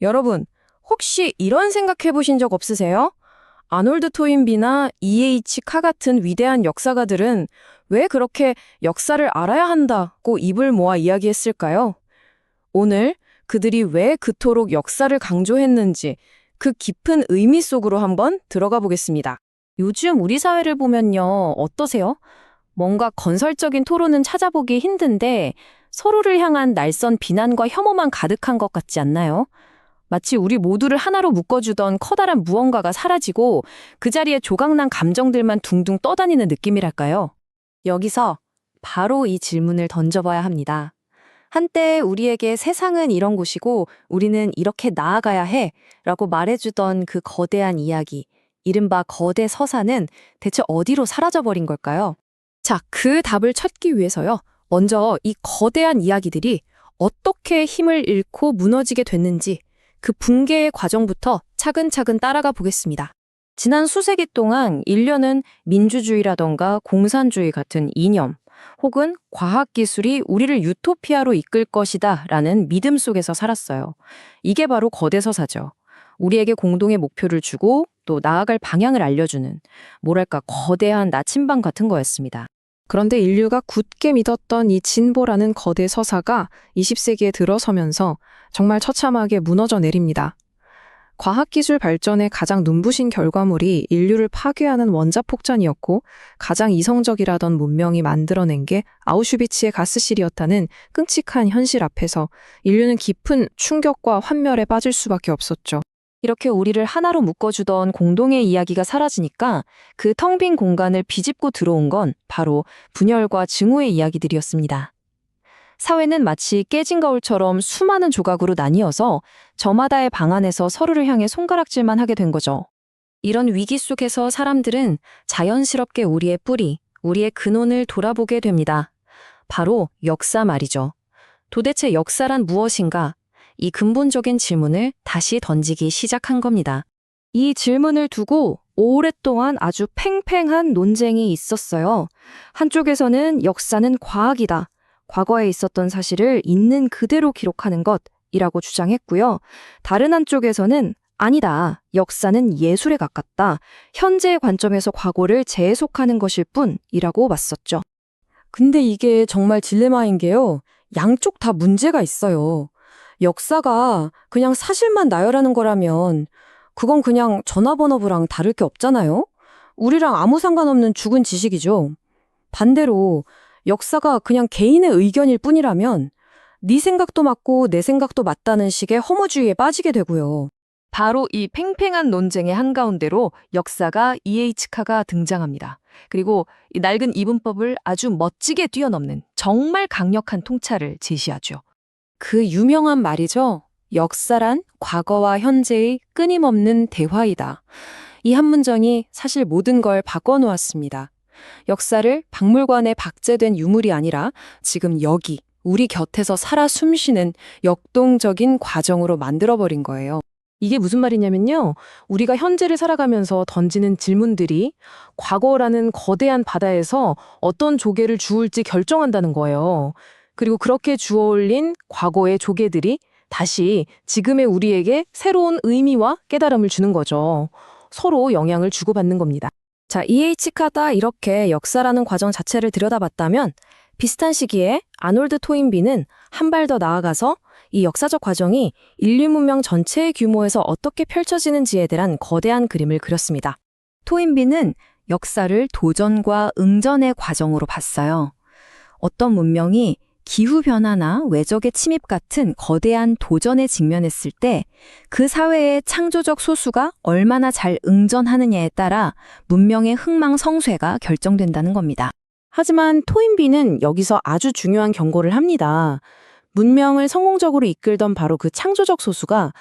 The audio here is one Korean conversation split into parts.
여러분, 혹시 이런 생각해 보신 적 없으세요? 아놀드 토인비나 E.H. 카 같은 위대한 역사가들은 왜 그렇게 역사를 알아야 한다고 입을 모아 이야기했을까요? 오늘 그들이 왜 그토록 역사를 강조했는지 그 깊은 의미 속으로 한번 들어가 보겠습니다. 요즘 우리 사회를 보면요, 어떠세요? 뭔가 건설적인 토론은 찾아보기 힘든데 서로를 향한 날선 비난과 혐오만 가득한 것 같지 않나요? 마치 우리 모두를 하나로 묶어주던 커다란 무언가가 사라지고 그 자리에 조각난 감정들만 둥둥 떠다니는 느낌이랄까요? 여기서 바로 이 질문을 던져봐야 합니다. 한때 우리에게 세상은 이런 곳이고 우리는 이렇게 나아가야 해 라고 말해주던 그 거대한 이야기, 이른바 거대 서사는 대체 어디로 사라져버린 걸까요? 자, 그 답을 찾기 위해서요. 먼저 이 거대한 이야기들이 어떻게 힘을 잃고 무너지게 됐는지 그 붕괴의 과정부터 차근차근 따라가 보겠습니다. 지난 수세기 동안 인류는 민주주의라던가 공산주의 같은 이념, 혹은 과학기술이 우리를 유토피아로 이끌 것이다 라는 믿음 속에서 살았어요. 이게 바로 거대 서사죠. 우리에게 공동의 목표를 주고 또 나아갈 방향을 알려주는, 뭐랄까 거대한 나침반 같은 거였습니다. 그런데 인류가 굳게 믿었던 이 진보라는 거대 서사가 20세기에 들어서면서 정말 처참하게 무너져 내립니다. 과학기술 발전의 가장 눈부신 결과물이 인류를 파괴하는 원자폭탄이었고 가장 이성적이라던 문명이 만들어낸 게 아우슈비츠의 가스실이었다는 끔찍한 현실 앞에서 인류는 깊은 충격과 환멸에 빠질 수밖에 없었죠. 이렇게 우리를 하나로 묶어주던 공동의 이야기가 사라지니까 그 텅 빈 공간을 비집고 들어온 건 바로 분열과 증오의 이야기들이었습니다. 사회는 마치 깨진 거울처럼 수많은 조각으로 나뉘어서 저마다의 방 안에서 서로를 향해 손가락질만 하게 된 거죠. 이런 위기 속에서 사람들은 자연스럽게 우리의 뿌리, 우리의 근원을 돌아보게 됩니다. 바로 역사 말이죠. 도대체 역사란 무엇인가? 이 근본적인 질문을 다시 던지기 시작한 겁니다. 이 질문을 두고 오랫동안 아주 팽팽한 논쟁이 있었어요. 한쪽에서는 역사는 과학이다. 과거에 있었던 사실을 있는 그대로 기록하는 것이라고 주장했고요. 다른 한쪽에서는 아니다. 역사는 예술에 가깝다. 현재의 관점에서 과거를 재해석하는 것일 뿐이라고 맞섰죠. 근데 이게 정말 딜레마인 게요. 양쪽 다 문제가 있어요. 역사가 그냥 사실만 나열하는 거라면 그건 그냥 전화번호부랑 다를 게 없잖아요. 우리랑 아무 상관없는 죽은 지식이죠. 반대로 역사가 그냥 개인의 의견일 뿐이라면 네 생각도 맞고 내 생각도 맞다는 식의 허무주의에 빠지게 되고요. 바로 이 팽팽한 논쟁의 한가운데로 역사가 E.H. 카가 등장합니다. 그리고 이 낡은 이분법을 아주 멋지게 뛰어넘는 정말 강력한 통찰을 제시하죠. 그 유명한 말이죠. 역사란 과거와 현재의 끊임없는 대화이다. 이 한 문장이 사실 모든 걸 바꿔놓았습니다. 역사를 박물관에 박제된 유물이 아니라 지금 여기 우리 곁에서 살아 숨쉬는 역동적인 과정으로 만들어버린 거예요. 이게 무슨 말이냐면요. 우리가 현재를 살아가면서 던지는 질문들이 과거라는 거대한 바다에서 어떤 조개를 주울지 결정한다는 거예요. 그리고 그렇게 주워올린 과거의 조개들이 다시 지금의 우리에게 새로운 의미와 깨달음을 주는 거죠. 서로 영향을 주고받는 겁니다. 자, E.H. 카가 이렇게 역사라는 과정 자체를 들여다봤다면 비슷한 시기에 아놀드 토인비는 한 발 더 나아가서 이 역사적 과정이 인류 문명 전체의 규모에서 어떻게 펼쳐지는지에 대한 거대한 그림을 그렸습니다. 토인비는 역사를 도전과 응전의 과정으로 봤어요. 어떤 문명이 기후변화나 외적의 침입 같은 거대한 도전에 직면했을 때 그 사회의 창조적 소수가 얼마나 잘 응전하느냐에 따라 문명의 흥망성쇠가 결정된다는 겁니다. 하지만 토인비는 여기서 아주 중요한 경고를 합니다. 문명을 성공적으로 이끌던 바로 그 창조적 소수가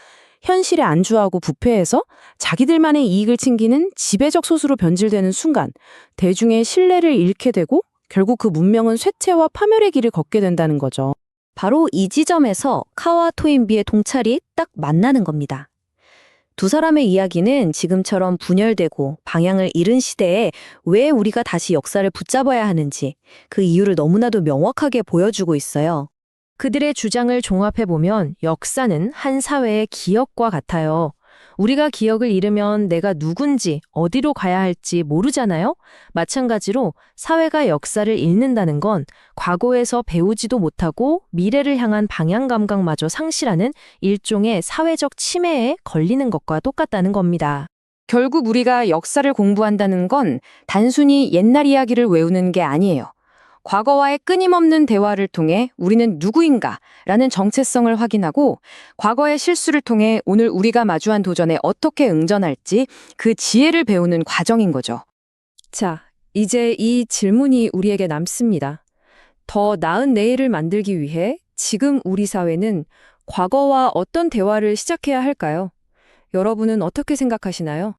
현실에 안주하고 부패해서 자기들만의 이익을 챙기는 지배적 소수로 변질되는 순간 대중의 신뢰를 잃게 되고 결국 그 문명은 쇠퇴와 파멸의 길을 걷게 된다는 거죠. 바로 이 지점에서 카와 토인비의 통찰이 딱 만나는 겁니다. 두 사람의 이야기는 지금처럼 분열되고 방향을 잃은 시대에 왜 우리가 다시 역사를 붙잡아야 하는지 그 이유를 너무나도 명확하게 보여주고 있어요. 그들의 주장을 종합해보면 역사는 한 사회의 기억과 같아요. 우리가 기억을 잃으면 내가 누군지, 어디로 가야 할지 모르잖아요? 마찬가지로 사회가 역사를 잃는다는 건 과거에서 배우지도 못하고 미래를 향한 방향 감각마저 상실하는 일종의 사회적 치매에 걸리는 것과 똑같다는 겁니다. 결국 우리가 역사를 공부한다는 건 단순히 옛날 이야기를 외우는 게 아니에요. 과거와의 끊임없는 대화를 통해 우리는 누구인가라는 정체성을 확인하고 과거의 실수를 통해 오늘 우리가 마주한 도전에 어떻게 응전할지 그 지혜를 배우는 과정인 거죠. 자, 이제 이 질문이 우리에게 남습니다. 더 나은 내일을 만들기 위해 지금 우리 사회는 과거와 어떤 대화를 시작해야 할까요? 여러분은 어떻게 생각하시나요?